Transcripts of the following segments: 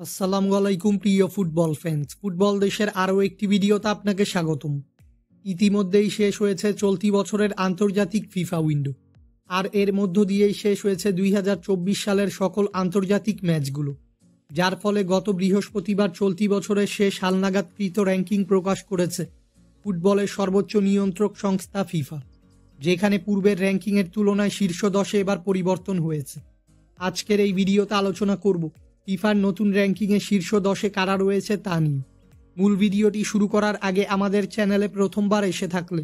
আসসালামু আলাইকুম প্রিয় ফুটবল ফ্যান্স। ফুটবল দেশের আরও একটি ভিডিওতে আপনাকে স্বাগতম। ইতিমধ্যেই শেষ হয়েছে চলতি বছরের আন্তর্জাতিক ফিফা উইন্ডো, আর এর মধ্য দিয়েই শেষ হয়েছে 2024 সালের সকল আন্তর্জাতিক ম্যাচগুলো, যার ফলে গত বৃহস্পতিবার চলতি বছরের শেষ হালনাগাদকৃত র্যাঙ্কিং প্রকাশ করেছে ফুটবলের সর্বোচ্চ নিয়ন্ত্রক সংস্থা ফিফা, যেখানে পূর্বের র্যাঙ্কিংয়ের তুলনায় শীর্ষ 10-এ এবার পরিবর্তন হয়েছে। আজকের এই ভিডিওতে আলোচনা করব ফিফার নতুন র্যাঙ্কিংয়ে শীর্ষ 10-এ কারা রয়েছে তা নিয়ে। মূল ভিডিওটি শুরু করার আগে আমাদের চ্যানেলে প্রথমবার এসে থাকলে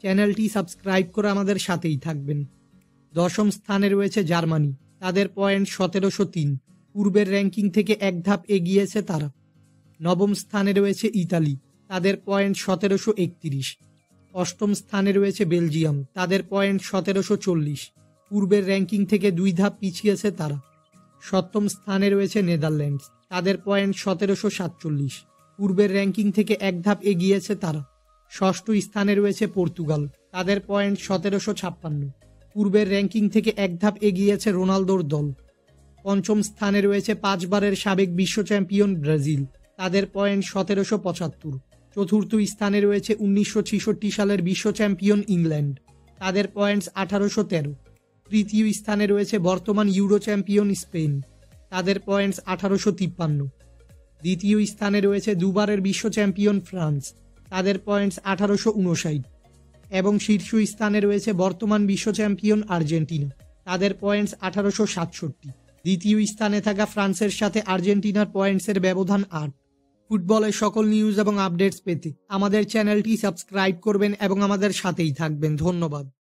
চ্যানেলটি সাবস্ক্রাইব করে আমাদের সাথেই থাকবেন। 10ম স্থানে রয়েছে জার্মানি, তাদের পয়েন্ট 1703, পূর্বের র্যাঙ্কিং থেকে এক ধাপ এগিয়েছে তারা। 9ম স্থানে রয়েছে ইতালি, তাদের পয়েন্ট 1731। 8ম স্থানে রয়েছে বেলজিয়াম, তাদের পয়েন্ট 1740, পূর্বের র্যাঙ্কিং থেকে 2 ধাপ পিছিয়েছে তারা। 7ম স্থানে রয়েছে নেদারল্যান্ডস, তাদের পয়েন্ট 1747, পূর্বের র্যাঙ্কিং থেকে এক ধাপ এগিয়েছে তারা। 6ষ্ঠ স্থানে রয়েছে পর্তুগাল, তাদের পয়েন্ট 1756, পূর্বের র্যাঙ্কিং থেকে এক ধাপ এগিয়েছে রোনালদোর দল। 5ম স্থানে রয়েছে 5 বারের সাবেক বিশ্ব চ্যাম্পিয়ন ব্রাজিল, তাদের পয়েন্ট 1775। 4র্থ স্থানে রয়েছে 1966 সালের বিশ্ব চ্যাম্পিয়ন ইংল্যান্ড, তাদের পয়েন্টস 1813। 3য় স্থানে রয়েছে বর্তমান ইউরো চ্যাম্পিয়ন স্পেন, তাদের পয়েন্টস 1853। 2য় স্থানে রয়েছে দুবারের বিশ্ব চ্যাম্পিয়ন ফ্রান্স, তাদের পয়েন্টস 1859। এবং শীর্ষ স্থানে রয়েছে বর্তমান বিশ্ব চ্যাম্পিয়ন আর্জেন্টিনা, তাদের পয়েন্টস 1867। 2য় স্থানে থাকা ফ্রান্সের সাথে আর্জেন্টিনার পয়েন্টসের ব্যবধান 8। ফুটবলের সকল নিউজ এবং আপডেটস পেতে আমাদের চ্যানেলটি সাবস্ক্রাইব করবেন এবং আমাদের সাথেই থাকবেন। ধন্যবাদ।